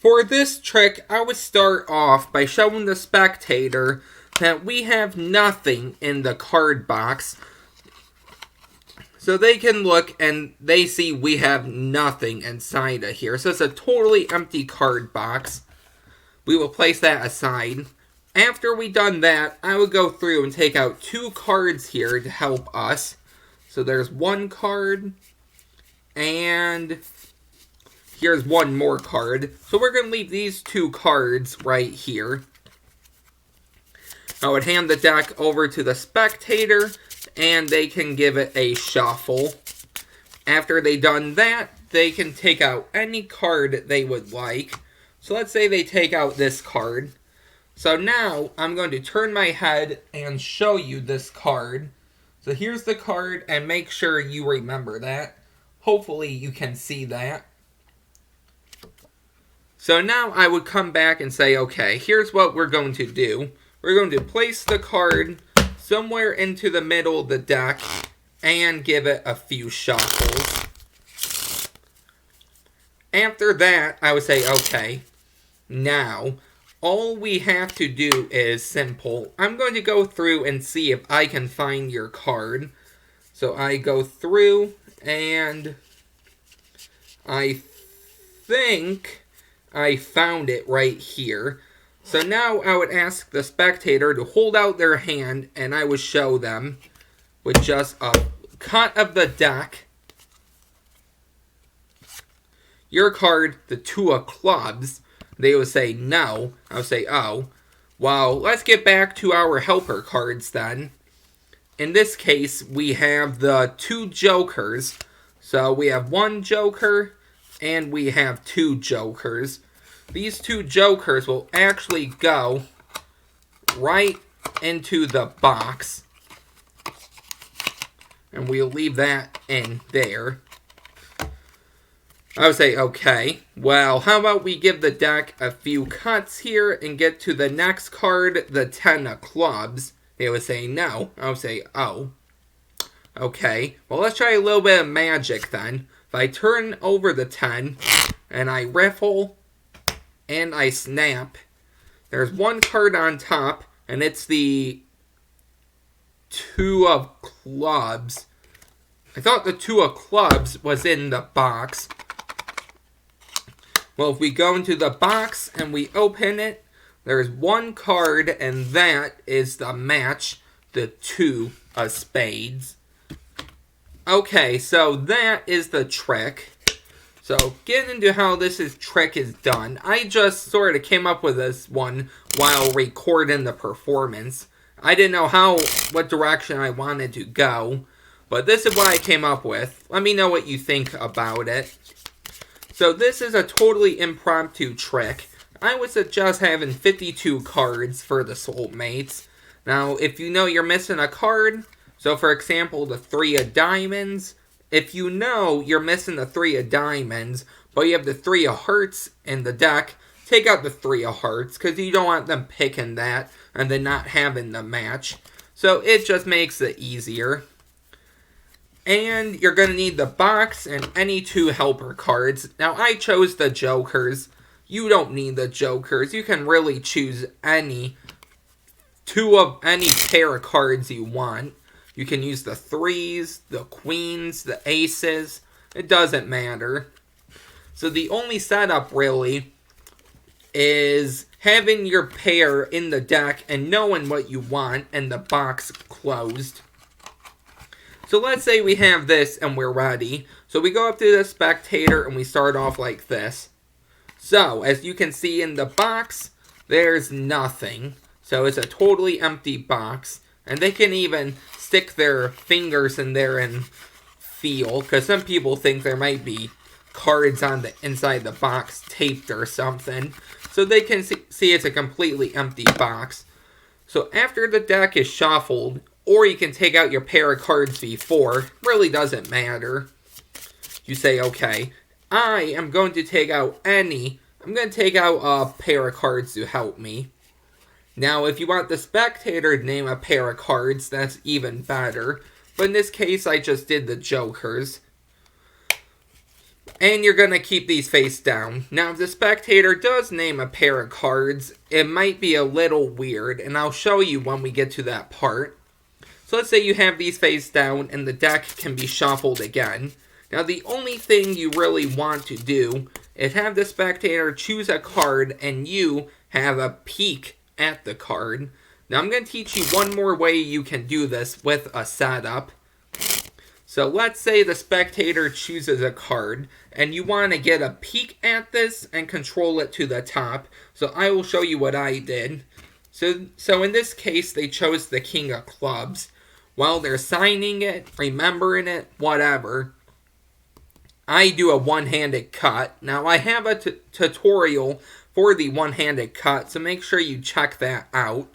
For this trick, I would start off by showing the spectator that we have nothing in the card box. So they can look and they see we have nothing inside of here. So it's a totally empty card box. We will place that aside. After we done that, I would go through and take out 2 cards here to help us. So there's 1 card, and here's 1 more card. So we're going to leave these 2 cards right here. I would hand the deck over to the spectator, and they can give it a shuffle. After they done that, they can take out any card they would like. So let's say they take out this card. So now, I'm going to turn my head and show you this card. So here's the card, and make sure you remember that. Hopefully you can see that. So now I would come back and say, okay, here's what we're going to do. We're going to place the card somewhere into the middle of the deck and give it a few shuffles. After that, I would say, okay, now all we have to do is simple. I'm going to go through and see if I can find your card. So I go through and I think I found it right here. So now I would ask the spectator to hold out their hand and I would show them with just a cut of the deck. Your card, the 2 of clubs. They would say no. I would say, oh. Well, let's get back to our helper cards then. In this case, we have the 2 jokers. So we have 1 joker and we have 2 jokers. These 2 jokers will actually go right into the box. And we'll leave that in there. I would say, okay, well, how about we give the deck a few cuts here and get to the next card, the 10 of clubs. They would say no. I would say, oh. Okay, well, let's try a little bit of magic then. If I turn over the 10 and I riffle and I snap, there's 1 card on top, and it's the 2 of clubs. I thought the 2 of clubs was in the box. Well, if we go into the box and we open it, there's 1 card, and that is the match, the 2 of spades. Okay, so that is the trick. So, getting into how this trick is done, I just sort of came up with this one while recording the performance. I didn't know what direction I wanted to go, but this is what I came up with. Let me know what you think about it. So this is a totally impromptu trick. I would suggest having 52 cards for the soulmates. Now, if you know you're missing a card, so for example, the 3 of diamonds, if you know you're missing the 3 of diamonds, but you have the 3 of hearts in the deck, take out the 3 of hearts, because you don't want them picking that and then not having the match. So it just makes it easier. And you're going to need the box and any 2 helper cards. Now, I chose the jokers. You don't need the jokers. You can really choose any 2 of any pair of cards you want. You can use the 3s, the queens, the aces. It doesn't matter. So the only setup, really, is having your pair in the deck and knowing what you want and the box closed. So let's say we have this and we're ready. So we go up to the spectator and we start off like this. So, as you can see in the box, there's nothing. So it's a totally empty box. And they can even stick their fingers in there and feel. Because some people think there might be cards on the inside the box taped or something. So they can see it's a completely empty box. So after the deck is shuffled, or you can take out your pair of cards before. Really doesn't matter. You say, okay, I am going to take out I'm going to take out a pair of cards to help me. Now, if you want the spectator to name a pair of cards, that's even better. But in this case, I just did the jokers. And you're going to keep these face down. Now, if the spectator does name a pair of cards, it might be a little weird, and I'll show you when we get to that part. So let's say you have these face down, and the deck can be shuffled again. Now, the only thing you really want to do is have the spectator choose a card, and you have a peek at the card. Now, I'm going to teach you one more way you can do this with a setup. So let's say the spectator chooses a card, and you want to get a peek at this and control it to the top. So I will show you what I did. So in this case, they chose the King of Clubs. While they're signing it, remembering it, whatever, I do a one-handed cut. Now, I have a tutorial for the one-handed cut, so make sure you check that out.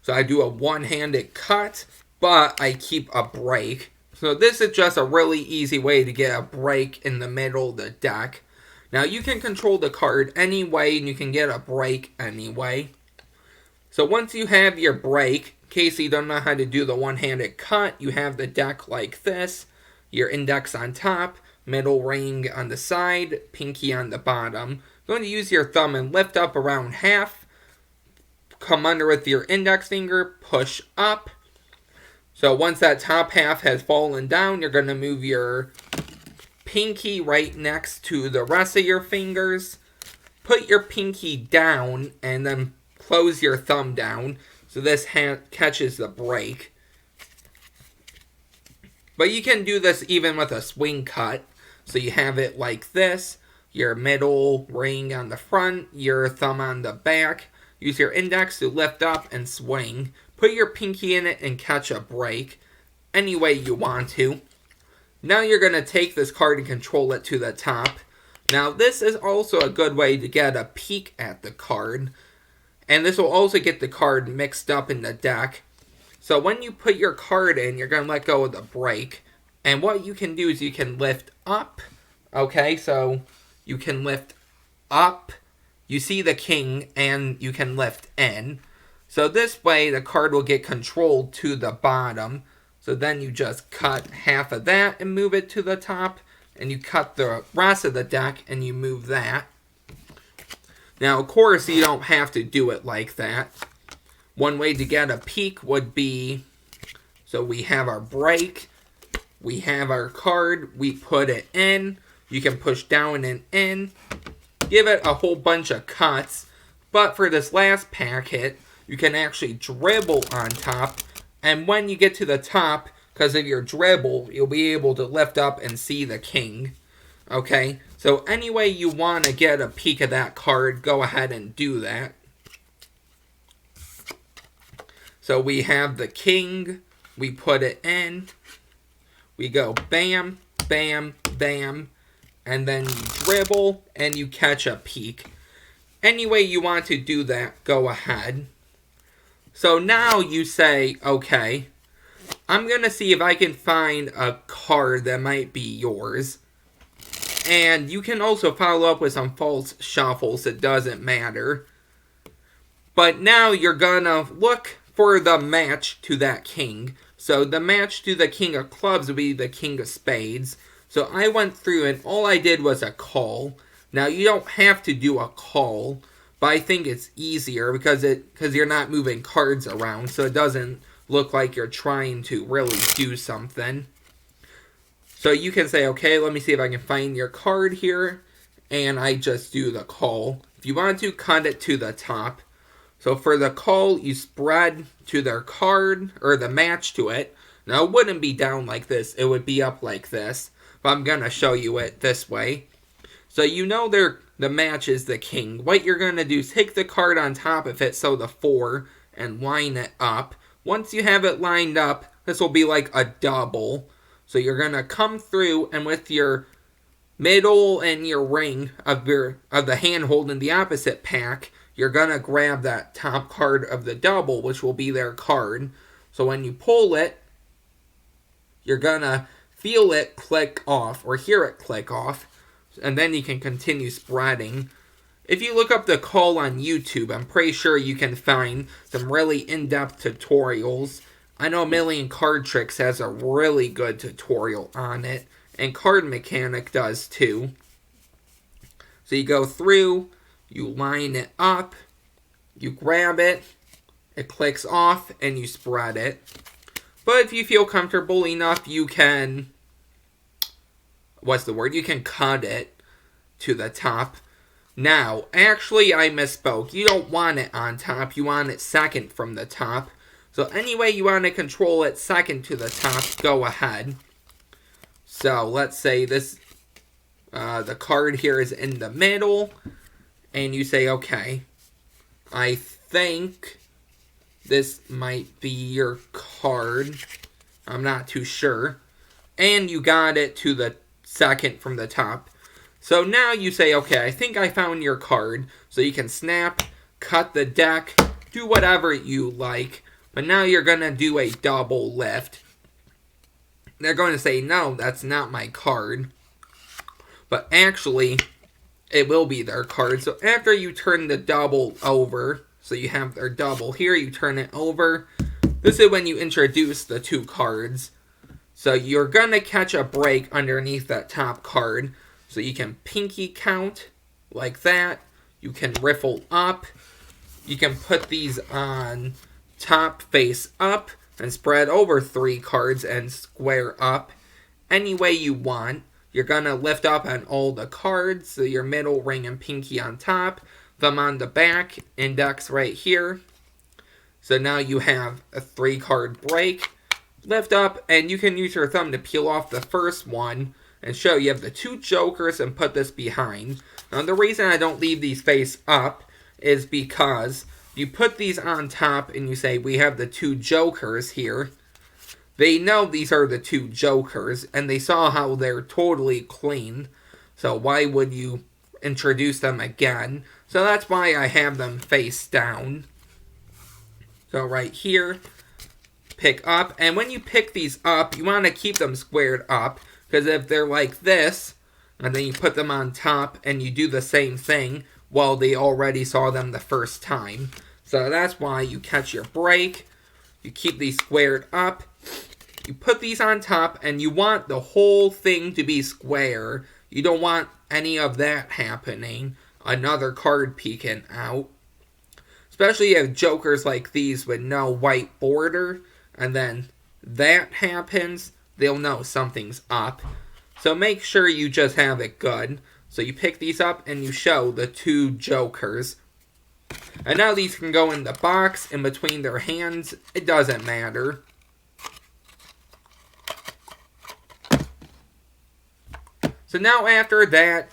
So I do a one-handed cut, but I keep a break. So this is just a really easy way to get a break in the middle of the deck. Now, you can control the card any way, and you can get a break anyway. So once you have your break, in case you don't know how to do the one-handed cut, you have the deck like this. Your index on top, middle ring on the side, pinky on the bottom. You're going to use your thumb and lift up around half. Come under with your index finger, push up. So once that top half has fallen down, you're going to move your pinky right next to the rest of your fingers. Put your pinky down and then close your thumb down so this catches the break. But you can do this even with a swing cut. So you have it like this. Your middle ring on the front, your thumb on the back. Use your index to lift up and swing. Put your pinky in it and catch a break. Any way you want to. Now you're going to take this card and control it to the top. Now this is also a good way to get a peek at the card. And this will also get the card mixed up in the deck. So when you put your card in, you're going to let go of the break. And what you can do is you can lift up. Okay, so you can lift up. You see the king, and you can lift in. So this way, the card will get controlled to the bottom. So then you just cut half of that and move it to the top. And you cut the rest of the deck and you move that. Now, of course, you don't have to do it like that. One way to get a peek would be, so we have our break. We have our card. We put it in. You can push down and in. Give it a whole bunch of cuts. But for this last packet, you can actually dribble on top. And when you get to the top, because of your dribble, you'll be able to lift up and see the king. Okay? So any way you want to get a peek of that card, go ahead and do that. So we have the king. We put it in. We go bam, bam, bam. And then you dribble and you catch a peek. Any way you want to do that, go ahead. So now you say, okay, I'm going to see if I can find a card that might be yours. And you can also follow up with some false shuffles. It doesn't matter. But now you're going to look for the match to that king. So the match to the king of clubs would be the king of spades. So I went through and all I did was a call. Now you don't have to do a call, but I think it's easier because you're not moving cards around, so it doesn't look like you're trying to really do something. So you can say, okay, let me see if I can find your card here, and I just do the call. If you want to, cut it to the top. So for the call, you spread to their card, or the match to it. Now it wouldn't be down like this, it would be up like this. But I'm going to show you it this way. So you know the match is the king. What you're going to do is take the card on top of it, so the 4, and line it up. Once you have it lined up, this will be like a double. So you're going to come through, and with your middle and your ring of the hand holding the opposite pack, you're going to grab that top card of the double, which will be their card. So when you pull it, you're going to feel it click off, or hear it click off, and then you can continue spreading. If you look up the call on YouTube, I'm pretty sure you can find some really in-depth tutorials. I know A Million Card Tricks has a really good tutorial on it, and CardMechanic does too. So you go through, you line it up, you grab it, it clicks off, and you spread it. But if you feel comfortable enough, you can, you can cut it to the top. Now, actually, I misspoke. You don't want it on top, you want it second from the top. So any way you want to control it second to the top, go ahead. So let's say this, the card here is in the middle, and you say, okay, I think this might be your card. I'm not too sure. And you got it to the second from the top. So now you say, okay, I think I found your card. So you can snap, cut the deck, do whatever you like. But now you're going to do a double lift. They're going to say, no, that's not my card. But actually, it will be their card. So after you turn the double over, so you have their double here, you turn it over. This is when you introduce the two cards. So you're going to catch a break underneath that top card. So you can pinky count like that. You can riffle up. You can put these on top face up and spread over 3 cards and square up any way you want. You're going to lift up on all the cards, so your middle, ring, and pinky on top, thumb on the back, index right here. So now you have a 3-card break. Lift up, and you can use your thumb to peel off the first one and show you have the 2 jokers and put this behind. Now the reason I don't leave these face up is because you put these on top and you say, we have the 2 jokers here. They know these are the 2 jokers, and they saw how they're totally clean. So why would you introduce them again? So that's why I have them face down. So right here, pick up. And when you pick these up, you want to keep them squared up. Because if they're like this, and then you put them on top, and you do the same thing, well, they already saw them the first time. So that's why you catch your break. You keep these squared up. You put these on top, and you want the whole thing to be square. You don't want any of that happening. Another card peeking out. Especially if jokers like these with no white border, and then that happens, they'll know something's up. So make sure you just have it good. So you pick these up, and you show the 2 jokers. And now these can go in the box, in between their hands. It doesn't matter. So now after that,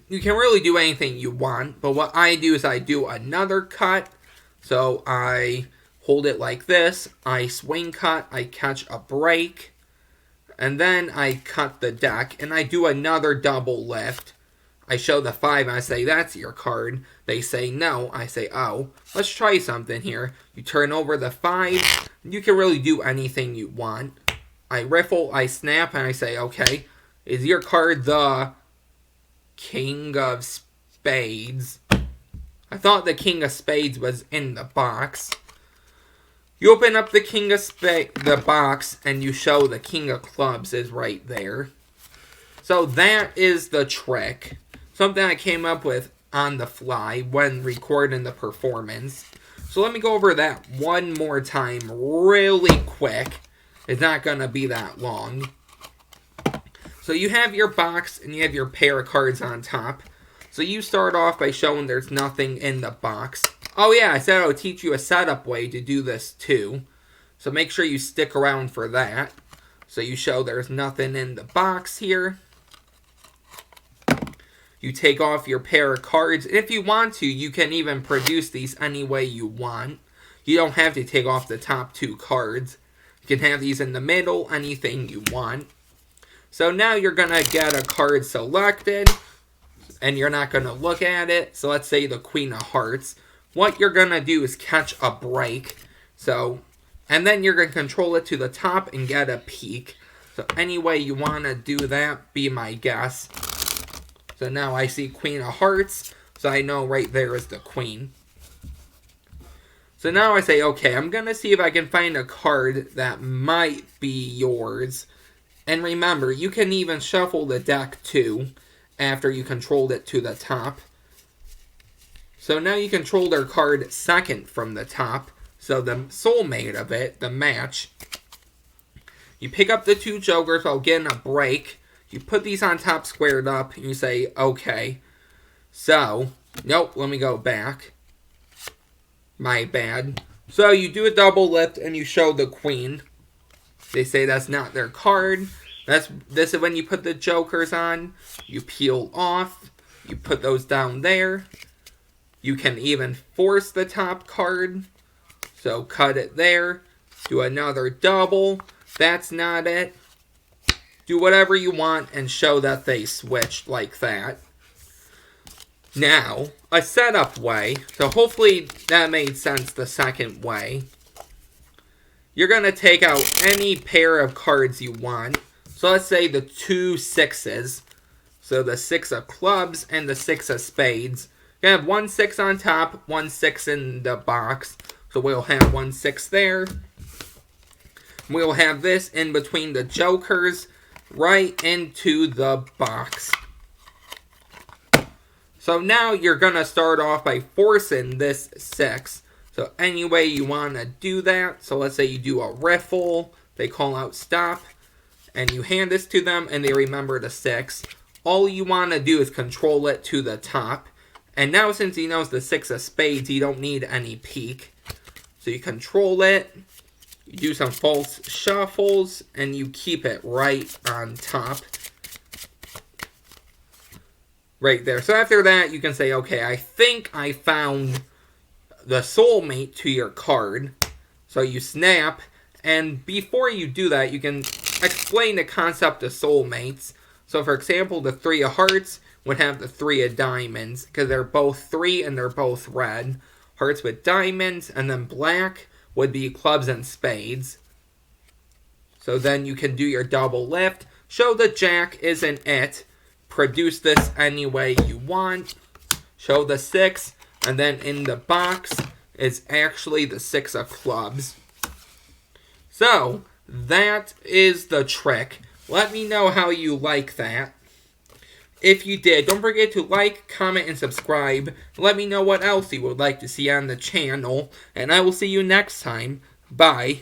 you can really do anything you want. But what I do is I do another cut. So I hold it like this. I swing cut. I catch a break. And then I cut the deck. And I do another double lift. I show the 5 and I say, that's your card. They say no. I say, oh, let's try something here. You turn over the 5. You can really do anything you want. I riffle, I snap, and I say, okay, is your card the King of Spades? I thought the King of Spades was in the box. You open up the King of the box, and you show the King of Clubs is right there. So that is the trick. Something I came up with on the fly when recording the performance. So let me go over that one more time really quick. It's not going to be that long. So you have your box and you have your pair of cards on top. So you start off by showing there's nothing in the box. Oh yeah, I said I would teach you a setup way to do this too. So make sure you stick around for that. So you show there's nothing in the box here. You take off your pair of cards. If you want to, you can even produce these any way you want. You don't have to take off the top 2 cards. You can have these in the middle, anything you want. So now you're going to get a card selected, and you're not going to look at it. So let's say the Queen of Hearts. What you're going to do is catch a break. And then you're going to control it to the top and get a peek. So any way you want to do that, be my guest. So now I see Queen of Hearts, so I know right there is the Queen. So now I say, okay, I'm going to see if I can find a card that might be yours. And remember, you can even shuffle the deck too after you controlled it to the top. So now you control their card second from the top. So the soulmate of it, the match. You pick up the 2 jokers while getting a break. You put these on top squared up. And you say, okay. So, nope, let me go back. My bad. So you do a double lift and you show the queen. They say that's not their card. This is when you put the jokers on. You peel off. You put those down there. You can even force the top card. So cut it there. Do another double. That's not it. Do whatever you want and show that they switched like that. Now, a setup way. So hopefully that made sense the second way. You're going to take out any pair of cards you want. So let's say the 2 6s. So the 6 of clubs and the 6 of spades. You have 1 6 on top, 1 6 in the box. So we'll have 1 6 there. We'll have this in between the jokers, right into the box. So now you're going to start off by forcing this 6. So any way you want to do that. So let's say you do a riffle. They call out stop. And you hand this to them and they remember the 6. All you want to do is control it to the top. And now since he knows the 6 of spades, you don't need any peek. So you control it. You do some false shuffles. And you keep it right on top. Right there. So after that, you can say, okay, I think I found the soulmate to your card. So you snap. And before you do that, you can explain the concept of soulmates. So for example, the 3 of hearts would have the 3 of diamonds. Because they're both 3 and they're both red. Hearts with diamonds. And then black would be clubs and spades. So then you can do your double lift. Show the jack isn't it. Produce this any way you want. Show the 6. And then in the box is actually the 6 of clubs. So, that is the trick. Let me know how you like that. If you did, don't forget to like, comment, and subscribe. Let me know what else you would like to see on the channel. And I will see you next time. Bye.